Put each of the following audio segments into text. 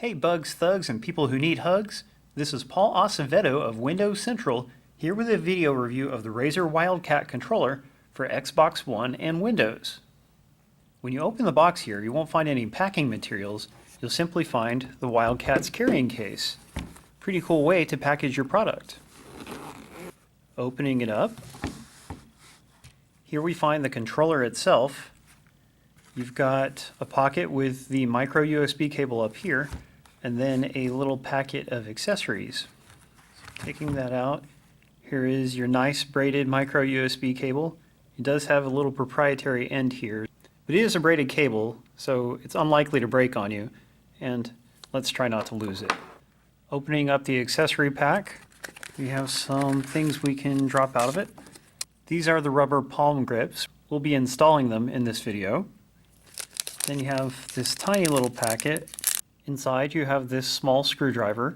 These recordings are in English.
Hey bugs, thugs, and people who need hugs. This is Paul Acevedo of Windows Central here with a video review of the Razer Wildcat Controller for Xbox One and Windows. When you open the box here, you won't find any packing materials. You'll simply find the Wildcat's carrying case. Pretty cool way to package your product. Opening it up, here we find the controller itself. You've got a pocket with the micro USB cable up here, and then a little packet of accessories. So taking that out, here is your nice braided micro USB cable. It does have a little proprietary end here, but it is a braided cable, so it's unlikely to break on you, and let's try not to lose it. Opening up the accessory pack, we have some things we can drop out of it. These are the rubber palm grips. We'll be installing them in this video. Then you have this tiny little packet. Inside you have this small screwdriver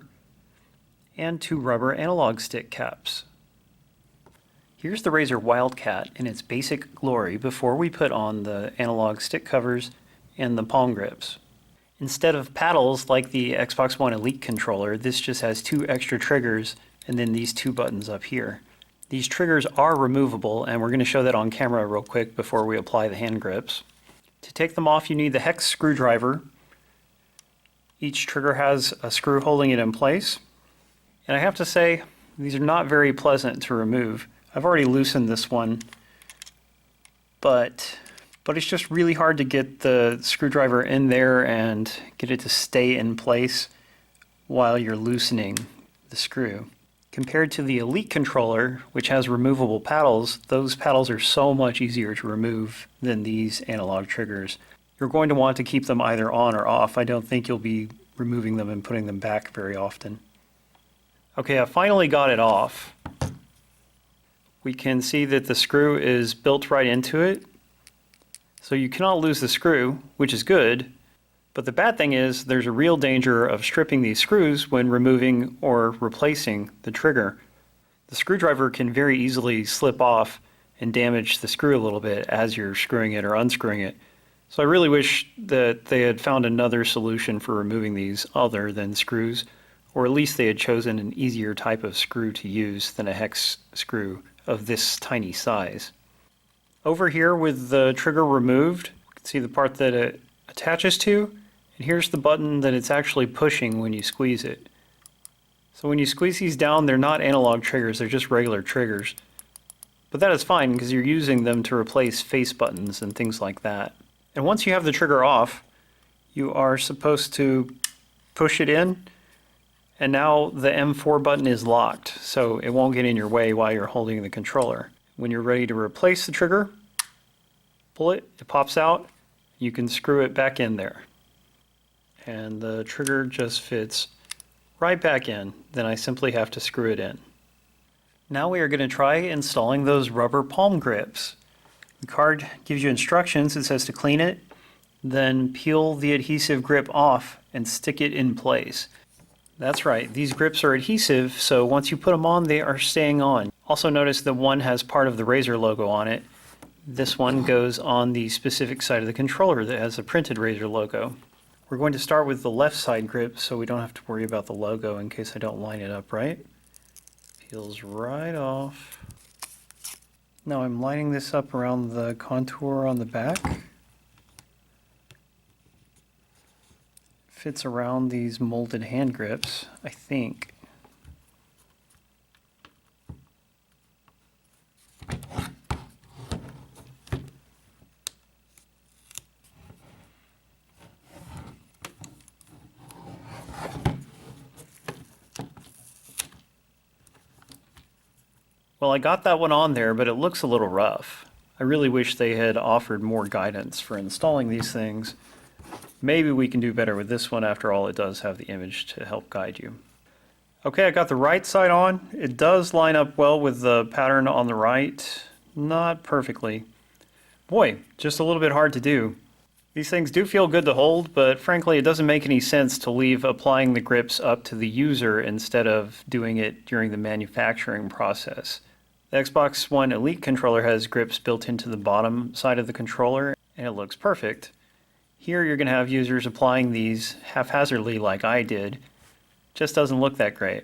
and 2 rubber analog stick caps. Here's the Razer Wildcat in its basic glory before we put on the analog stick covers and the palm grips. Instead of paddles like the Xbox One Elite controller, this just has 2 extra triggers and then these 2 buttons up here. These triggers are removable, and we're going to show that on camera real quick before we apply the hand grips. To take them off, you need the hex screwdriver. Each trigger has a screw holding it in place. And I have to say, these are not very pleasant to remove. I've already loosened this one, but it's just really hard to get the screwdriver in there and get it to stay in place while you're loosening the screw. Compared to the Elite controller, which has removable paddles, those paddles are so much easier to remove than these analog triggers. You're going to want to keep them either on or off. I don't think you'll be removing them and putting them back very often. Okay, I finally got it off. We can see that the screw is built right into it. So you cannot lose the screw, which is good. But the bad thing is there's a real danger of stripping these screws when removing or replacing the trigger. The screwdriver can very easily slip off and damage the screw a little bit as you're screwing it or unscrewing it. So I really wish that they had found another solution for removing these other than screws, or at least they had chosen an easier type of screw to use than a hex screw of this tiny size. Over here with the trigger removed, you can see the part that it attaches to. And here's the button that it's actually pushing when you squeeze it. So when you squeeze these down, they're not analog triggers, they're just regular triggers. But that is fine because you're using them to replace face buttons and things like that. And once you have the trigger off, you are supposed to push it in, and now the M4 button is locked, so it won't get in your way while you're holding the controller. When you're ready to replace the trigger, pull it, it pops out, you can screw it back in there. And the trigger just fits right back in. Then I simply have to screw it in. Now we are going to try installing those rubber palm grips. The card gives you instructions. It says to clean it, then peel the adhesive grip off and stick it in place. That's right, these grips are adhesive, so once you put them on, they are staying on. Also notice that one has part of the Razer logo on it. This one goes on the specific side of the controller that has a printed Razer logo. We're going to start with the left side grip so we don't have to worry about the logo in case I don't line it up right. Peels right off. Now I'm lining this up around the contour on the back. Fits around these molded hand grips, I think. Well, I got that one on there, but it looks a little rough. I really wish they had offered more guidance for installing these things. Maybe we can do better with this one. After all, it does have the image to help guide you. Okay, I got the right side on. It does line up well with the pattern on the right. Not perfectly. Boy, just a little bit hard to do. These things do feel good to hold, but frankly, it doesn't make any sense to leave applying the grips up to the user instead of doing it during the manufacturing process. The Xbox One Elite controller has grips built into the bottom side of the controller, and it looks perfect. Here you're going to have users applying these haphazardly like I did. Just doesn't look that great.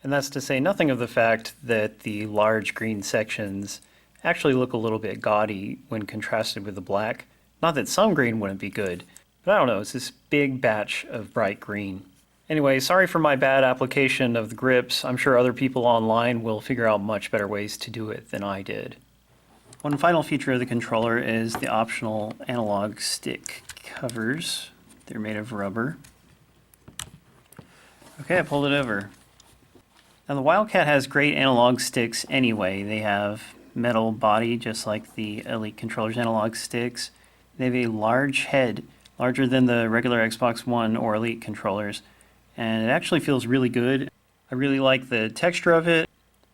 And that's to say nothing of the fact that the large green sections actually look a little bit gaudy when contrasted with the black. Not that some green wouldn't be good, but I don't know, it's this big batch of bright green. Anyway, sorry for my bad application of the grips. I'm sure other people online will figure out much better ways to do it than I did. One final feature of the controller is the optional analog stick covers. They're made of rubber. Okay, I pulled it over. Now the Wildcat has great analog sticks anyway. They have metal body just like the Elite controller's analog sticks. They have a large head, larger than the regular Xbox One or Elite controllers, and it actually feels really good. I really like the texture of it,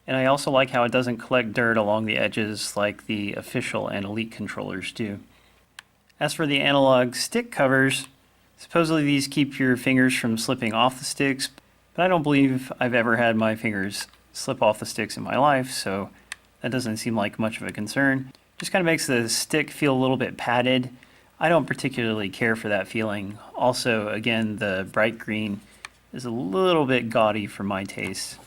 and I also like how it doesn't collect dirt along the edges like the official and Elite controllers do. As for the analog stick covers, supposedly these keep your fingers from slipping off the sticks, but I don't believe I've ever had my fingers slip off the sticks in my life, so that doesn't seem like much of a concern. Just kind of makes the stick feel a little bit padded. I don't particularly care for that feeling. Also, again, the bright green is a little bit gaudy for my taste.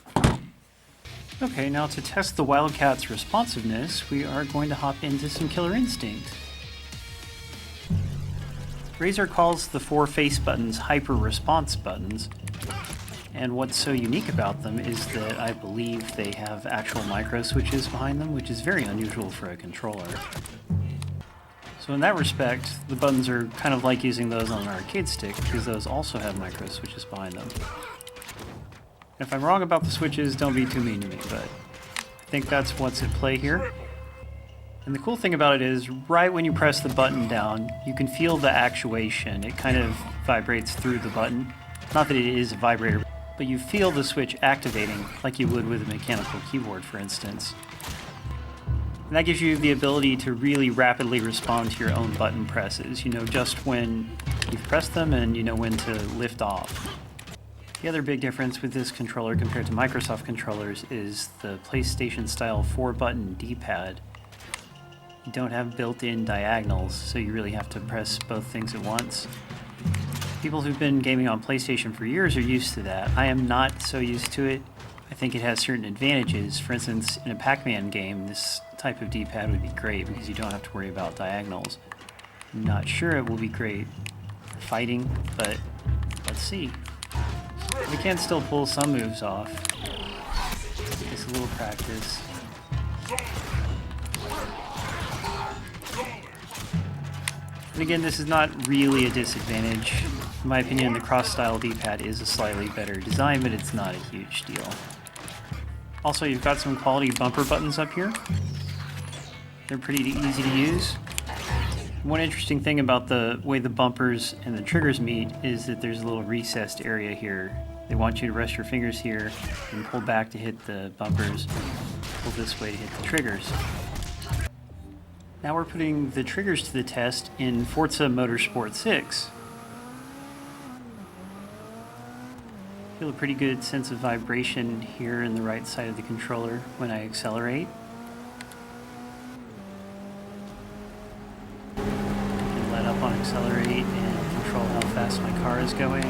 Okay, now to test the Wildcat's responsiveness, we are going to hop into some Killer Instinct. Razer calls the 4 face buttons hyper response buttons, and what's so unique about them is that I believe they have actual micro switches behind them, which is very unusual for a controller. So in that respect, the buttons are kind of like using those on an arcade stick, because those also have micro switches behind them. If I'm wrong about the switches, don't be too mean to me, but I think that's what's at play here. And the cool thing about it is, right when you press the button down, you can feel the actuation. It kind of vibrates through the button. Not that it is a vibrator, but you feel the switch activating like you would with a mechanical keyboard, for instance. And that gives you the ability to really rapidly respond to your own button presses. You know just when you've pressed them and you know when to lift off. The other big difference with this controller compared to Microsoft controllers is the PlayStation-style 4-button D-pad. You don't have built-in diagonals, so you really have to press both things at once. People who've been gaming on PlayStation for years are used to that. I am not so used to it. I think it has certain advantages. For instance, in a Pac-Man game, this type of D-pad would be great because you don't have to worry about diagonals. I'm not sure it will be great for fighting, but let's see. We can still pull some moves off. Just a little practice. And again, this is not really a disadvantage. In my opinion, the cross-style D-pad is a slightly better design, but it's not a huge deal. Also, you've got some quality bumper buttons up here. They're pretty easy to use. One interesting thing about the way the bumpers and the triggers meet is that there's a little recessed area here. They want you to rest your fingers here and pull back to hit the bumpers, pull this way to hit the triggers. Now we're putting the triggers to the test in Forza Motorsport 6. Feel a pretty good sense of vibration here in the right side of the controller when I accelerate. I can let up on accelerate and control how fast my car is going.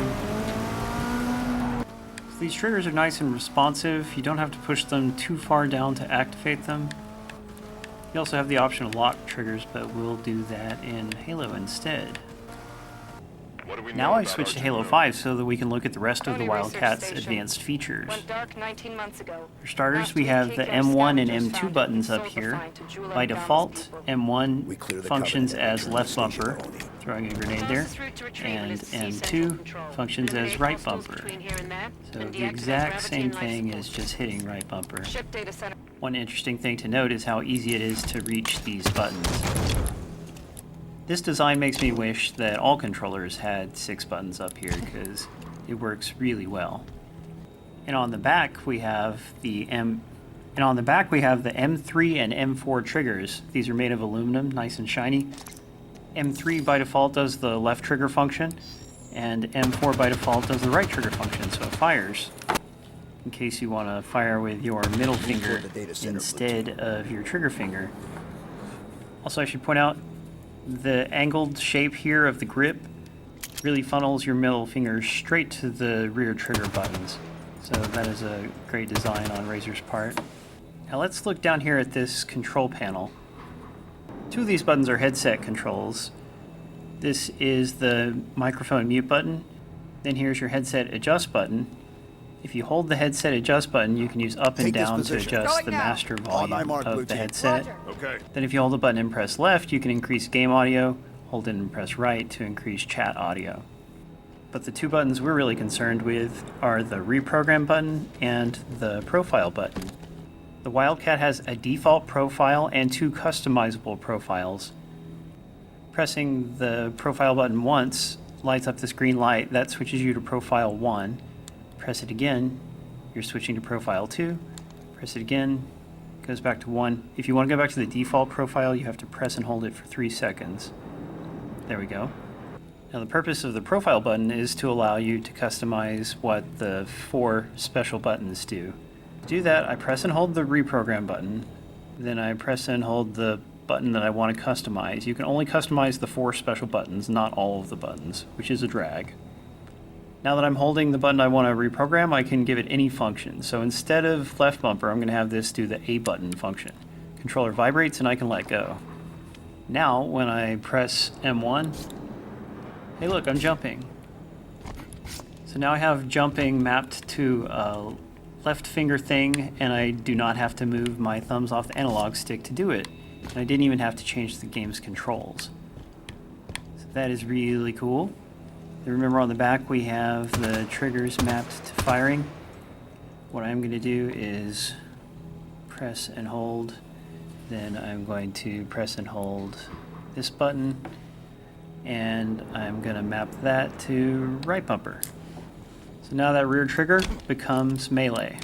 So these triggers are nice and responsive. You don't have to push them too far down to activate them. You also have the option of lock triggers, but we'll do that in Halo instead. Now I've switched to Halo 5 so that we can look at the rest of the Wildcat's advanced features. For starters, we have the M1 and M2 buttons up here. By default, M1 functions as left bumper, throwing a grenade there, and M2 functions as right bumper. So the exact same thing as just hitting right bumper. One interesting thing to note is how easy it is to reach these buttons. This design makes me wish that all controllers had 6 buttons up here because it works really well. And on the back we have the M3 and M4 triggers. These are made of aluminum, nice and shiny. M3 by default does the left trigger function, and M4 by default does the right trigger function, so it fires. In case you want to fire with your middle finger instead of your trigger finger. Also, I should point out, The angled shape here of the grip really funnels your middle finger straight to the rear trigger buttons. So that is a great design on Razer's part. Now let's look down here at this control panel. Two of these buttons are headset controls. This is the microphone mute button. Then here's your headset adjust button. If you hold the headset adjust button, you can use up and down to adjust the master volume of the headset. Okay. Then if you hold the button and press left, you can increase game audio. Hold it and press right to increase chat audio. But the two buttons we're really concerned with are the reprogram button and the profile button. The Wildcat has a default profile and two customizable profiles. Pressing the profile button once lights up this green light. That switches you to profile 1. Press it again, you're switching to profile 2. Press it again, goes back to 1. If you want to go back to the default profile, you have to press and hold it for 3 seconds. There we go. Now the purpose of the profile button is to allow you to customize what the 4 special buttons do. To do that, I press and hold the reprogram button, then I press and hold the button that I want to customize. You can only customize the 4 special buttons, not all of the buttons, which is a drag. Now that I'm holding the button I want to reprogram, I can give it any function. So instead of left bumper, I'm going to have this do the A button function. Controller vibrates and I can let go. Now, when I press M1, hey look, I'm jumping. So now I have jumping mapped to a left finger thing, and I do not have to move my thumbs off the analog stick to do it. And I didn't even have to change the game's controls. So that is really cool. And remember on the back we have the triggers mapped to firing. What I'm going to do is press and hold. Then I'm going to press and hold this button, and I'm going to map that to right bumper. So now that rear trigger becomes melee,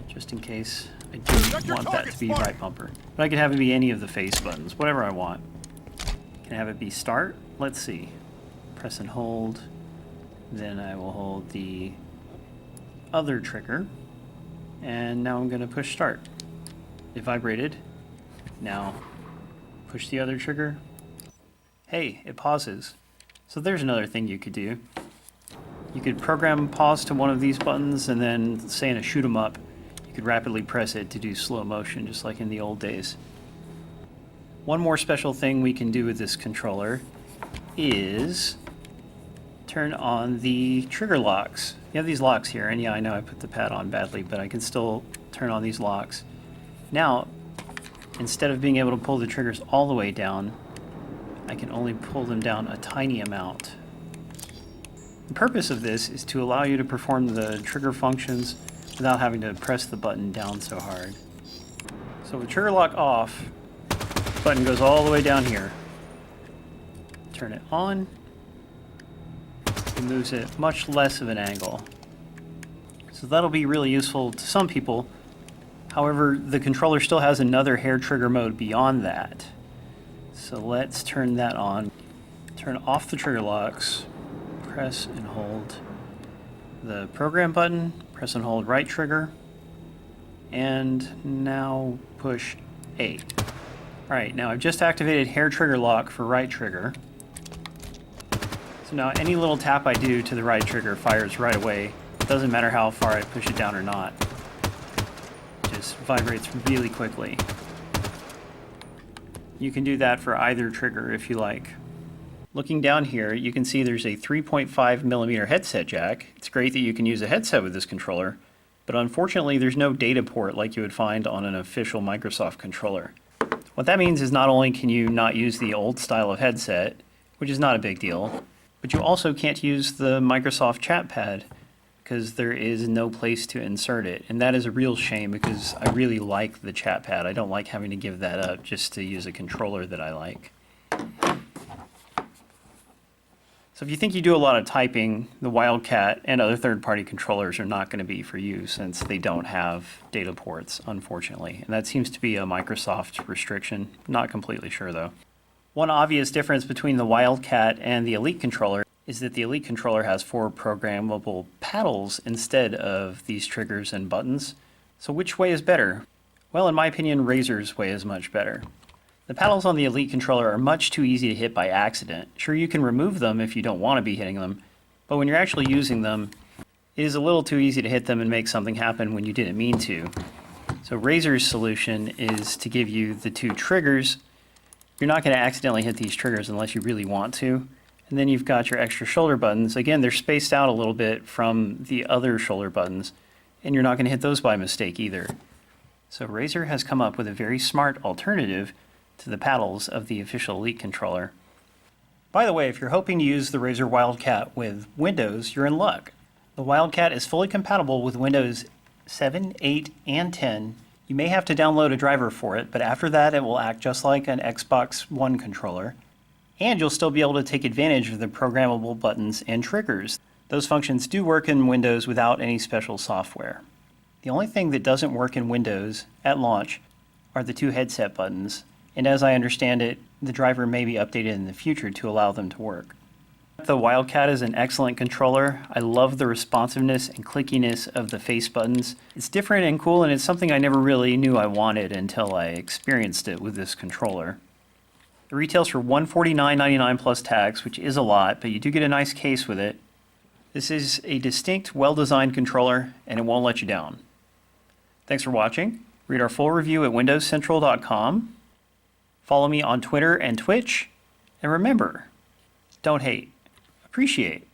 just in case I do want that to be right bumper. But I can have it be any of the face buttons, whatever I want. Can I have it be start? Let's see. Press and hold. Then I will hold the other trigger, and now I'm going to push start. It vibrated. Now push the other trigger. Hey, it pauses. So there's another thing you could do. You could program pause to one of these buttons, and then, say in a shoot 'em up, you could rapidly press it to do slow motion, just like in the old days. One more special thing we can do with this controller is turn on the trigger locks. You have these locks here, and yeah, I know I put the pad on badly, but I can still turn on these locks. Now, instead of being able to pull the triggers all the way down, I can only pull them down a tiny amount. The purpose of this is to allow you to perform the trigger functions without having to press the button down so hard. So with trigger lock off, the button goes all the way down here. Turn it on, it moves it much less of an angle. So that'll be really useful to some people. However, the controller still has another hair trigger mode beyond that. So let's turn that on. Turn off the trigger locks, press and hold the program button, press and hold right trigger, and now push A. Alright, now I've just activated hair trigger lock for right trigger. So now any little tap I do to the right trigger fires right away. It doesn't matter how far I push it down or not. It just vibrates really quickly. You can do that for either trigger if you like. Looking down here, you can see there's a 3.5mm headset jack. It's great that you can use a headset with this controller, but unfortunately there's no data port like you would find on an official Microsoft controller. What that means is not only can you not use the old style of headset, which is not a big deal, but you also can't use the Microsoft chat pad because there is no place to insert it. And that is a real shame because I really like the chat pad. I don't like having to give that up just to use a controller that I like. So if you think you do a lot of typing, the Wildcat and other third-party controllers are not going to be for you since they don't have data ports, unfortunately. And that seems to be a Microsoft restriction. Not completely sure, though. One obvious difference between the Wildcat and the Elite controller is that the Elite controller has 4 programmable paddles instead of these triggers and buttons. So which way is better? Well, in my opinion, Razer's way is much better. The paddles on the Elite controller are much too easy to hit by accident. Sure, you can remove them if you don't want to be hitting them, but when you're actually using them, it is a little too easy to hit them and make something happen when you didn't mean to. So Razer's solution is to give you the two triggers. You're not going to accidentally hit these triggers unless you really want to. And then you've got your extra shoulder buttons. Again, they're spaced out a little bit from the other shoulder buttons, and you're not going to hit those by mistake either. So Razer has come up with a very smart alternative to the paddles of the official Elite controller. By the way, if you're hoping to use the Razer Wildcat with Windows, you're in luck. The Wildcat is fully compatible with Windows 7, 8, and 10. You may have to download a driver for it, but after that it will act just like an Xbox One controller. And you'll still be able to take advantage of the programmable buttons and triggers. Those functions do work in Windows without any special software. The only thing that doesn't work in Windows at launch are the two headset buttons, and as I understand it, the driver may be updated in the future to allow them to work. The Wildcat is an excellent controller. I love the responsiveness and clickiness of the face buttons. It's different and cool, and it's something I never really knew I wanted until I experienced it with this controller. It retails for $149.99 plus tax, which is a lot, but you do get a nice case with it. This is a distinct, well-designed controller, and it won't let you down. Thanks for watching. Read our full review at windowscentral.com. Follow me on Twitter and Twitch. And remember, don't hate. Appreciate.